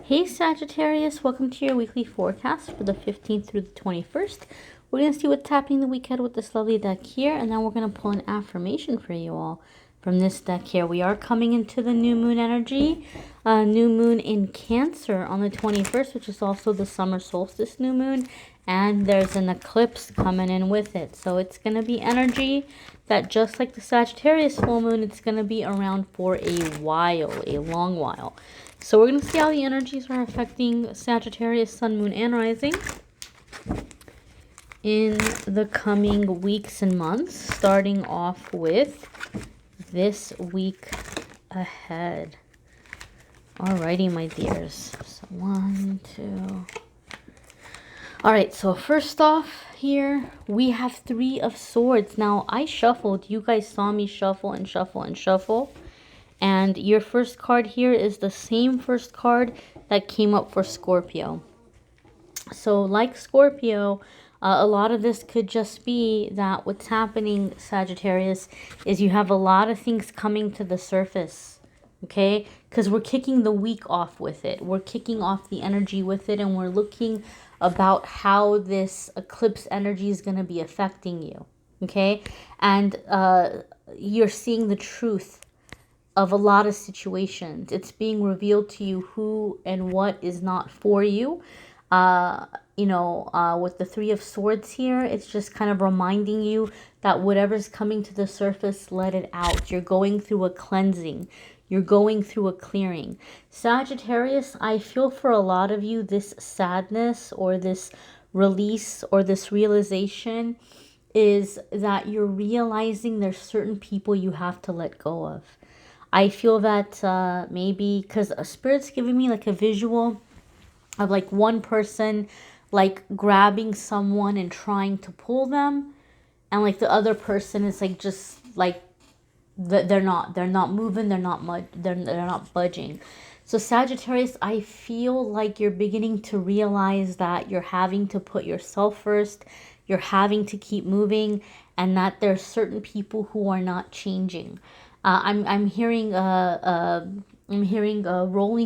Hey Sagittarius, welcome to your weekly forecast for the 15th through the 21st. We're going to see what's happening the week ahead with this lovely deck here, and then we're going to pull an affirmation for you all from this deck here. We are coming into the new moon energy, new moon in Cancer on the 21st, which is also the summer solstice new moon, and there's an eclipse coming in with it. So it's going to be energy that, just like the Sagittarius full moon, it's going to be around for a while, a long while. So we're going to see how the energies are affecting Sagittarius, Sun, Moon, and Rising in the coming weeks and months, starting off with this week ahead. Alrighty, my dears. So 1, 2. Alright, so first off here, we have 3 of Swords. Now, I shuffled. You guys saw me shuffle and shuffle and shuffle. And your first card here is the same first card that came up for Scorpio. So like Scorpio, a lot of this could just be that what's happening, Sagittarius, is you have a lot of things coming to the surface. Okay? Because we're kicking the week off with it. We're kicking off the energy with it. And we're looking about how this eclipse energy is going to be affecting you. Okay? And you're seeing the truth of a lot of situations. It's being revealed to you who and what is not for you. With the 3 of Swords here, it's just kind of reminding you that whatever's coming to the surface, let it out. You're going through a cleansing. You're going through a clearing. Sagittarius, I feel for a lot of you, this sadness or this release or this realization is that you're realizing there's certain people you have to let go of. I feel that maybe because Spirit's giving me like a visual of like one person like grabbing someone and trying to pull them, and like the other person is like just like they're not moving, they're not budging. So Sagittarius, I feel like you're beginning to realize that you're having to put yourself first, you're having to keep moving, and that there's certain people who are not changing. I'm hearing rolling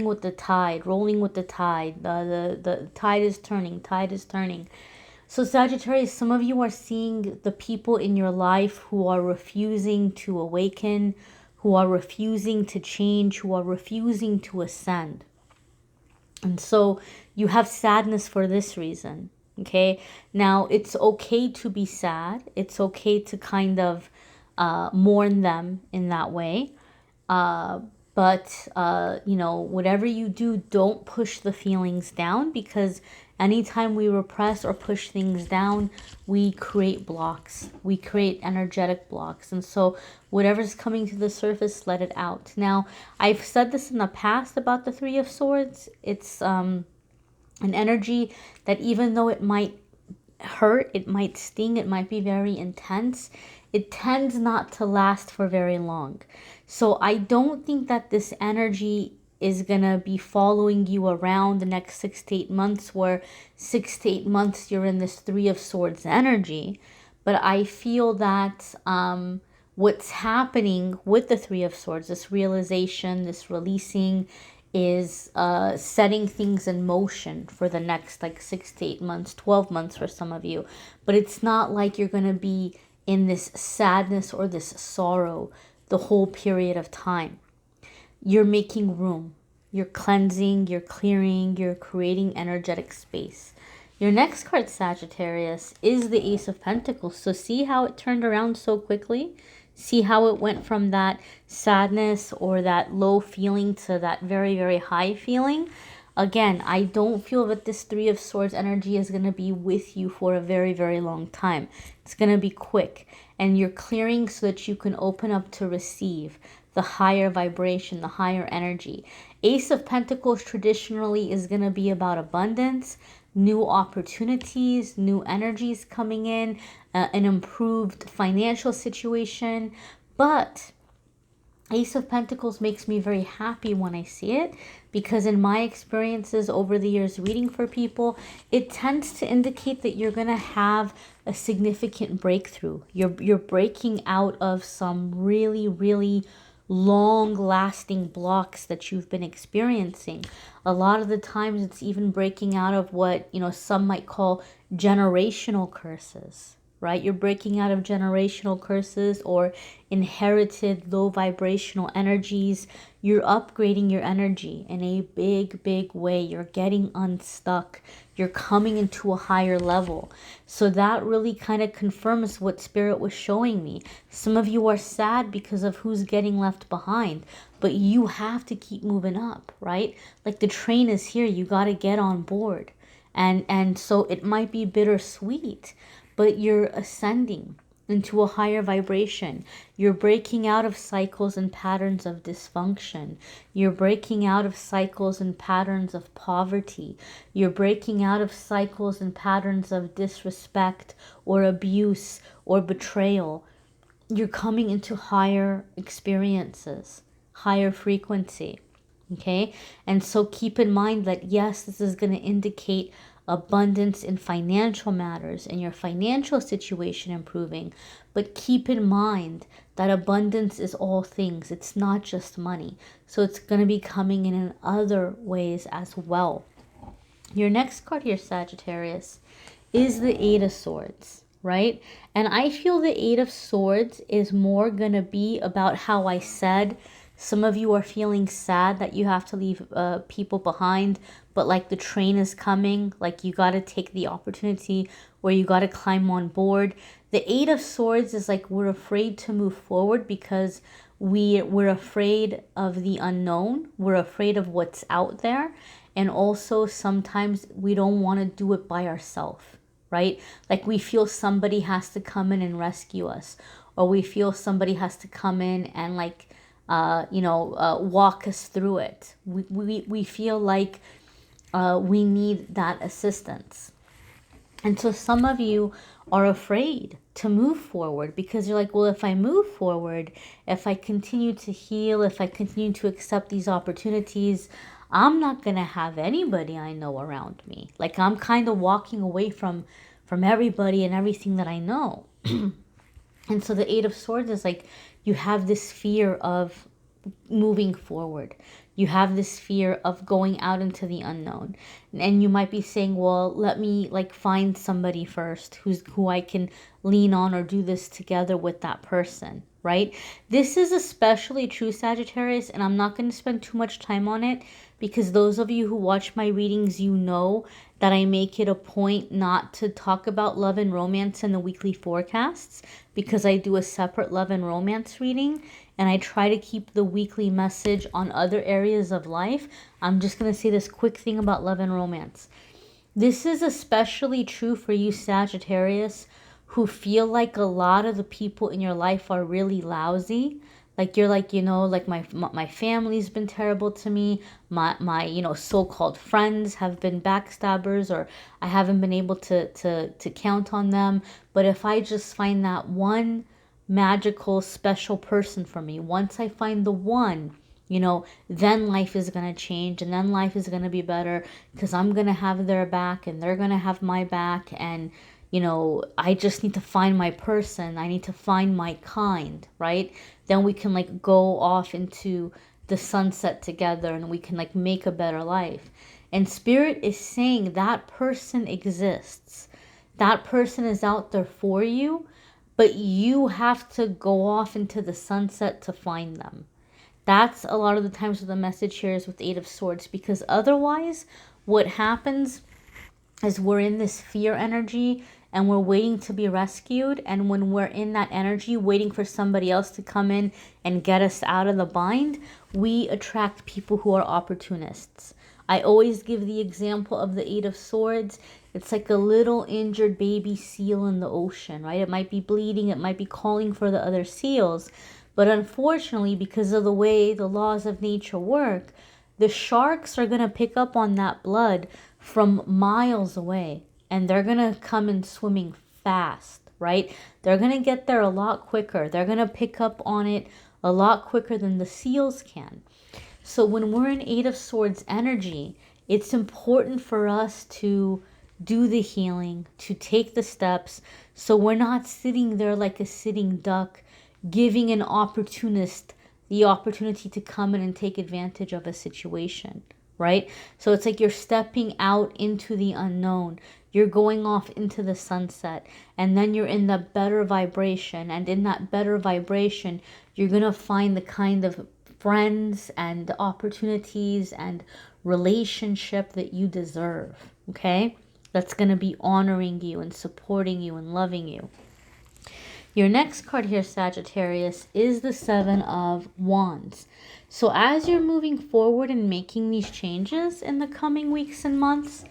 with the tide, rolling with the tide. The tide is turning. So Sagittarius, some of you are seeing the people in your life who are refusing to awaken, who are refusing to change, who are refusing to ascend. And so you have sadness for this reason. Okay, now it's okay to be sad. It's okay to kind of mourn them in that way. But whatever you do, don't push the feelings down, because anytime we repress or push things down, we create blocks. We create energetic blocks. And so whatever's coming to the surface, let it out. Now, I've said this in the past about the 3 of Swords. It's an energy that even though it might hurt, it might sting, it might be very intense, it tends not to last for very long. So I don't think that this energy is going to be following you around the next 6 to 8 months, where 6 to 8 months you're in this 3 of Swords energy. But I feel that what's happening with the 3 of Swords, this realization, this releasing, is setting things in motion for the next like 6 to 8 months, 12 months for some of you. But it's not like you're going to be in this sadness or this sorrow the whole period of time. You're making room. You're cleansing, you're clearing, you're creating energetic space. Your next card, Sagittarius, is the Ace of Pentacles. So see how it turned around so quickly? See how it went from that sadness or that low feeling to that very, very high feeling? Again, I don't feel that this 3 of Swords energy is going to be with you for a very, very long time. It's going to be quick. And you're clearing so that you can open up to receive the higher vibration, the higher energy. Ace of Pentacles traditionally is going to be about abundance, new opportunities, new energies coming in, an improved financial situation. But Ace of Pentacles makes me very happy when I see it, because in my experiences over the years reading for people, it tends to indicate that you're going to have a significant breakthrough. You're breaking out of some really, really long-lasting blocks that you've been experiencing. A lot of the times it's even breaking out of what, some might call generational curses, right? You're breaking out of generational curses or inherited low vibrational energies. You're upgrading your energy in a big, big way. You're getting unstuck. You're coming into a higher level. So that really kind of confirms what Spirit was showing me. Some of you are sad because of who's getting left behind, but you have to keep moving up, right? Like the train is here. You got to get on board. And so it might be bittersweet, but you're ascending into a higher vibration. You're breaking out of cycles and patterns of dysfunction. You're breaking out of cycles and patterns of poverty. You're breaking out of cycles and patterns of disrespect or abuse or betrayal. You're coming into higher experiences, higher frequency. Okay? And so keep in mind that yes, this is going to indicate abundance in financial matters and your financial situation improving, but keep in mind that abundance is all things. It's not just money. So it's going to be coming in other ways as well. Your next card here, Sagittarius, is the Eight of Swords, right? And I feel the Eight of Swords is more going to be about how I said some of you are feeling sad that you have to leave people behind, but like the train is coming, like you got to take the opportunity where you got to climb on board. The Eight of Swords is like we're afraid to move forward because we're afraid of the unknown. We're afraid of what's out there. And also sometimes we don't want to do it by ourselves, right? Like we feel somebody has to come in and rescue us, or we feel somebody has to come in and like, walk us through it. We feel like we need that assistance. And so some of you are afraid to move forward because you're like, well, if I move forward, if I continue to heal, if I continue to accept these opportunities, I'm not going to have anybody I know around me. Like I'm kind of walking away from everybody and everything that I know. And so the Eight of Swords is like you have this fear of moving forward. You have this fear of going out into the unknown. And you might be saying, well, let me like find somebody first who I can lean on or do this together with that person, right? This is especially true, Sagittarius, and I'm not going to spend too much time on it because those of you who watch my readings, you know that I make it a point not to talk about love and romance in the weekly forecasts because I do a separate love and romance reading and I try to keep the weekly message on other areas of life. I'm just going to say this quick thing about love and romance. This is especially true for you, Sagittarius, who feel like a lot of the people in your life are really lousy. Like you're like, like my family's been terrible to me. My so-called friends have been backstabbers, or I haven't been able to count on them. But if I just find that one magical special person for me, once I find the one, then life is going to change and then life is going to be better because I'm going to have their back and they're going to have my back. And I just need to find my person. I need to find my kind, right? Then we can like go off into the sunset together and we can like make a better life. And Spirit is saying that person exists. That person is out there for you, but you have to go off into the sunset to find them. That's a lot of the times what the message here is with Eight of Swords, because otherwise what happens is we're in this fear energy and we're waiting to be rescued. And when we're in that energy, waiting for somebody else to come in and get us out of the bind, we attract people who are opportunists. I always give the example of the Eight of Swords. It's like a little injured baby seal in the ocean, right? It might be bleeding. It might be calling for the other seals. But unfortunately, because of the way the laws of nature work, the sharks are going to pick up on that blood from miles away. And they're going to come in swimming fast, right? They're going to get there a lot quicker. They're going to pick up on it a lot quicker than the seals can. So when we're in Eight of Swords energy, it's important for us to do the healing, to take the steps, so we're not sitting there like a sitting duck, giving an opportunist the opportunity to come in and take advantage of a situation, right? So it's like you're stepping out into the unknown. You're going off into the sunset, and then you're in the better vibration. And in that better vibration, you're going to find the kind of friends and opportunities and relationship that you deserve, okay? That's going to be honoring you and supporting you and loving you. Your next card here, Sagittarius, is the Seven of Wands. So as you're moving forward and making these changes in the coming weeks and months,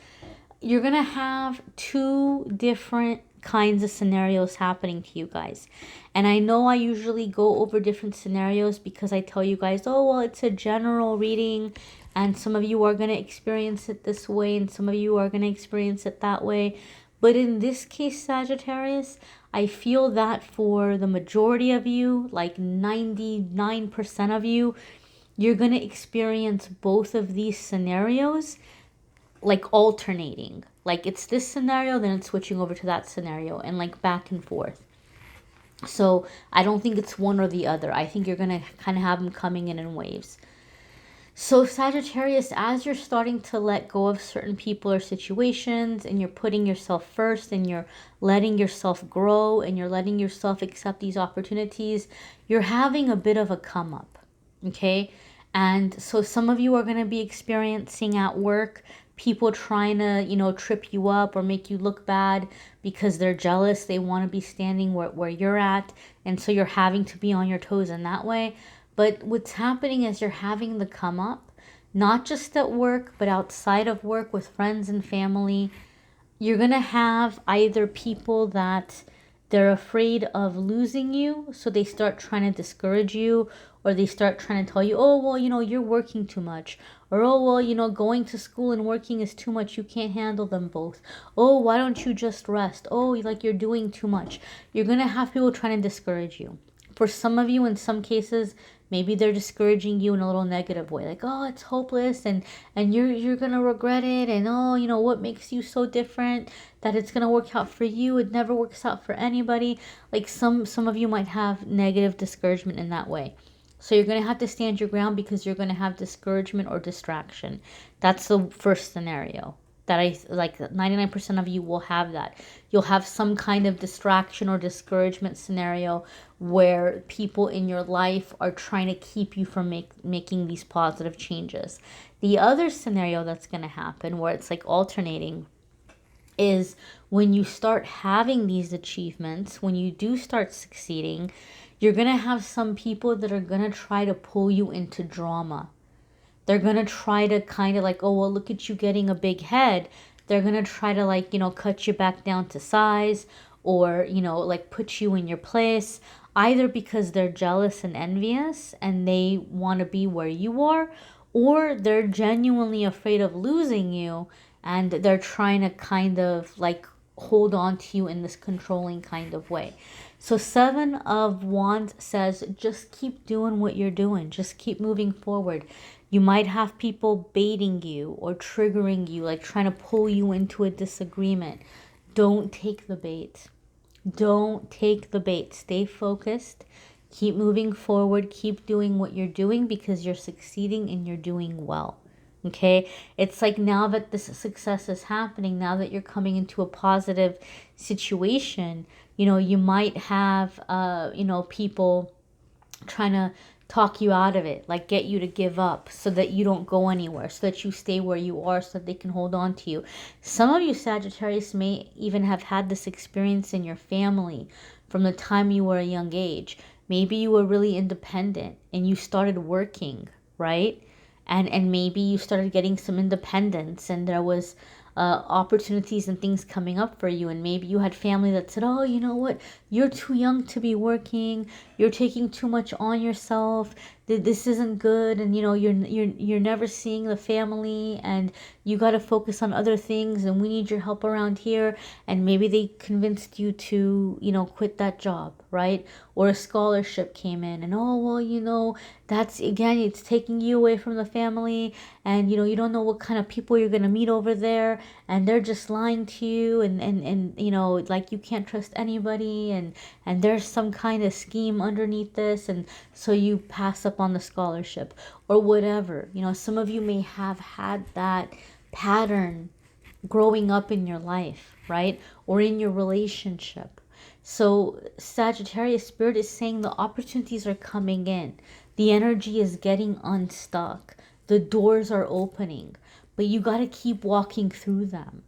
you're going to have two different kinds of scenarios happening to you guys. And I know I usually go over different scenarios because I tell you guys, oh, well, it's a general reading, and some of you are going to experience it this way, and some of you are going to experience it that way. But in this case, Sagittarius, I feel that for the majority of you, like 99% of you, you're going to experience both of these scenarios like alternating. Like it's this scenario, then it's switching over to that scenario, and like back and forth. So I don't think it's one or the other. I think you're going to kind of have them coming in waves. So Sagittarius, as you're starting to let go of certain people or situations, and you're putting yourself first, and you're letting yourself grow, and you're letting yourself accept these opportunities, you're having a bit of a come up, okay? And so some of you are going to be experiencing at work people trying to, trip you up or make you look bad because they're jealous. They want to be standing where you're at. And so you're having to be on your toes in that way. But what's happening is you're having the come up, not just at work, but outside of work with friends and family. You're going to have either people that they're afraid of losing you, so they start trying to discourage you, or they start trying to tell you, oh, well, you're working too much. Or, oh, well, going to school and working is too much. You can't handle them both. Oh, why don't you just rest? Oh, like you're doing too much. You're going to have people trying to discourage you. For some of you, in some cases, maybe they're discouraging you in a little negative way. Like, oh, it's hopeless, and you're going to regret it. And, oh, what makes you so different that it's going to work out for you? It never works out for anybody. Like some of you might have negative discouragement in that way. So you're going to have to stand your ground because you're going to have discouragement or distraction. That's the first scenario that I like. 99% of you will have that. You'll have some kind of distraction or discouragement scenario where people in your life are trying to keep you from making these positive changes. The other scenario that's going to happen, where it's like alternating, is when you start having these achievements, when you do start succeeding, you're going to have some people that are going to try to pull you into drama. They're going to try to kind of like, oh, well, look at you getting a big head. They're going to try to like, cut you back down to size, or, like put you in your place, either because they're jealous and envious and they want to be where you are, or they're genuinely afraid of losing you and they're trying to kind of like hold on to you in this controlling kind of way. So Seven of Wands says, just keep doing what you're doing. Just keep moving forward. You might have people baiting you or triggering you, like trying to pull you into a disagreement. Don't take the bait. Don't take the bait. Stay focused. Keep moving forward. Keep doing what you're doing because you're succeeding and you're doing well. Okay, it's like now that this success is happening, now that you're coming into a positive situation, you might have, people trying to talk you out of it, like get you to give up so that you don't go anywhere, so that you stay where you are, so that they can hold on to you. Some of you Sagittarius may even have had this experience in your family from the time you were a young age. Maybe you were really independent and you started working, right? And maybe you started getting some independence, and there was opportunities and things coming up for you, and maybe you had family that said, oh, you know what, you're too young to be working, you're taking too much on yourself, this isn't good, and you're never seeing the family, and you got to focus on other things, and we need your help around here. And maybe they convinced you to quit that job, right? Or a scholarship came in, and oh, well, that's, again, it's taking you away from the family, and you don't know what kind of people you're going to meet over there, and they're just lying to you, and like, you can't trust anybody, and there's some kind of scheme underneath this, and so you pass up on the scholarship or whatever. Some of you may have had that pattern growing up in your life, right? Or in your relationship. So Sagittarius, Spirit is saying the opportunities are coming in. The energy is getting unstuck. The doors are opening, but you got to keep walking through them.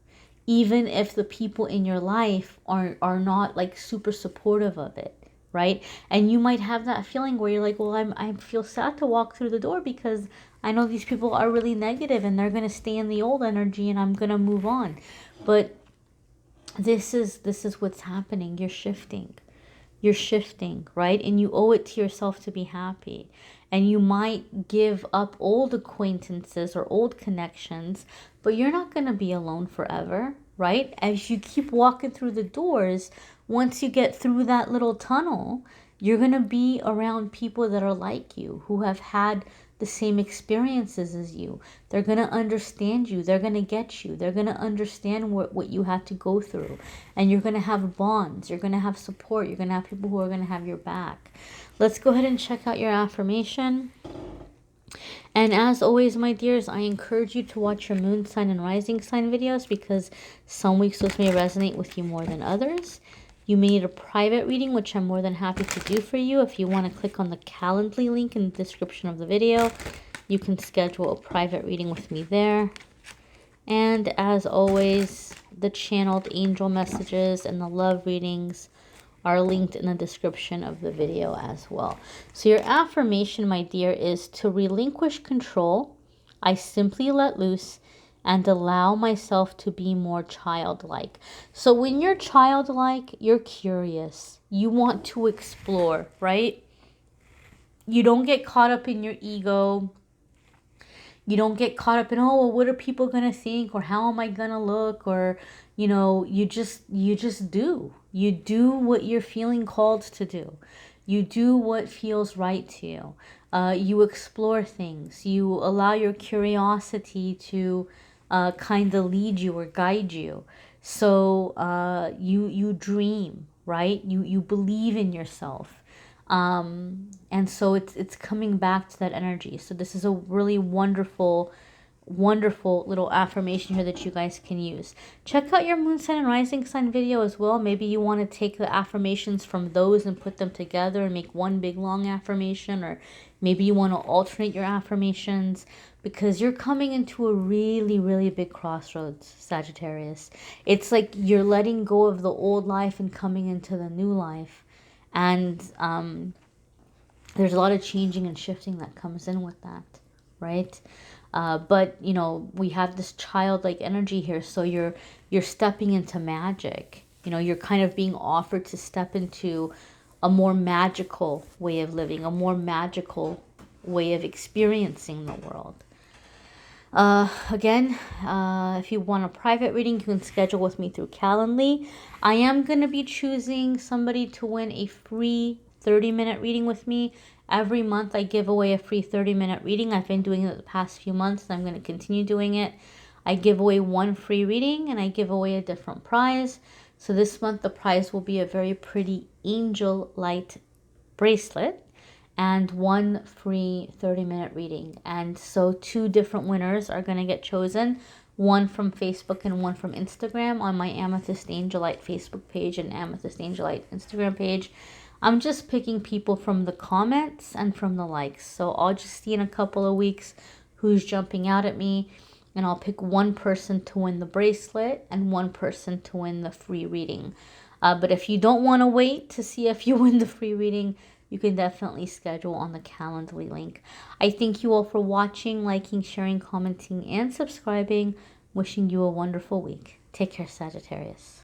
Even if the people in your life are not like super supportive of it, right? And you might have that feeling where you're like, well, I feel sad to walk through the door because I know these people are really negative and they're going to stay in the old energy and I'm going to move on. But this is what's happening. You're shifting. You're shifting, right? And you owe it to yourself to be happy. And you might give up old acquaintances or old connections, but you're not going to be alone forever, right? As you keep walking through the doors, once you get through that little tunnel, you're going to be around people that are like you, who have had the same experiences as you. They're going to understand you. They're going to get you. They're going to understand what you had to go through. And you're going to have bonds. You're going to have support. You're going to have people who are going to have your back. Let's go ahead and check out your affirmation. And as always, my dears, I encourage you to watch your moon sign and rising sign videos, because some weeks those may resonate with you more than others. You may need a private reading, which I'm more than happy to do for you. If you want to click on the Calendly link in the description of the video, you can schedule a private reading with me there. And as always, the channeled angel messages and the love readings are linked in the description of the video as well. So your affirmation, my dear, is to relinquish control. I simply let loose and allow myself to be more childlike. So when you're childlike, you're curious. You want to explore, right? You don't get caught up in your ego. You don't get caught up in, oh, well, what are people going to think? Or how am I going to look? Or, you just do. You do what you're feeling called to do. You do what feels right to you. You explore things. You allow your curiosity to kind of lead you or guide you. So you dream, right? You believe in yourself. And so it's coming back to that energy. So this is a really wonderful little affirmation here that you guys can use. Check out your moon sign and rising sign video as well. Maybe you want to take the affirmations from those and put them together and make one big long affirmation, or maybe you want to alternate your affirmations, because you're coming into a really, really big crossroads, Sagittarius. It's like you're letting go of the old life and coming into the new life. And there's a lot of changing and shifting that comes in with that, right? But we have this childlike energy here, so you're stepping into magic. You're kind of being offered to step into a more magical way of living, a more magical way of experiencing the world. Again, if you want a private reading, you can schedule with me through Calendly. I am going to be choosing somebody to win a free 30-minute reading with me. Every month I give away a free 30-minute reading. I've been doing it the past few months, and I'm going to continue doing it. I give away one free reading, and I give away a different prize. So this month the prize will be a very pretty angel light bracelet and one free 30-minute reading. And so 2 different winners are going to get chosen, one from Facebook and one from Instagram, on my Amethyst Angellight Facebook page and Amethyst Angellight Instagram page. I'm just picking people from the comments and from the likes. So I'll just see in a couple of weeks who's jumping out at me, and I'll pick one person to win the bracelet and one person to win the free reading. But if you don't want to wait to see if you win the free reading, you can definitely schedule on the Calendly link. I thank you all for watching, liking, sharing, commenting, and subscribing. Wishing you a wonderful week. Take care, Sagittarius.